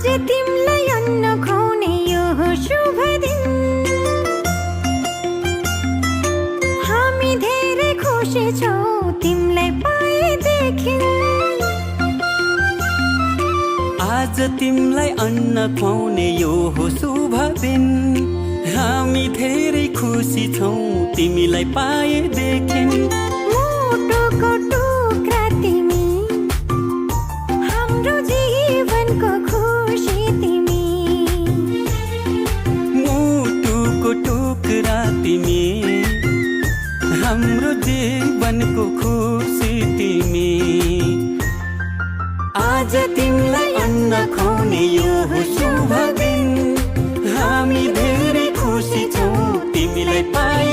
आज तिमलाई अन्न खुवाउने यो हो शुभ दिन। हामी धेरै खुसी छौँ तिमलाई पाएदेखि। आज तिमलाई अन्न खुवाउने यो हो शुभ दिन। हामी धेरै खुसी छौँ तिमीलाई पाएदेखि। मुटुको टुक्रा तिमी, हाम्रो जीवनको खुसी तिमी। मुटुको टुक्रा तिमी, हाम्रो जीवनको खुसी तिमी। आज तिमीलाई अन्न खुवाउने यो हो शुभ दिन। हामी धेरै खुसी छौँ तिमीलाई पाए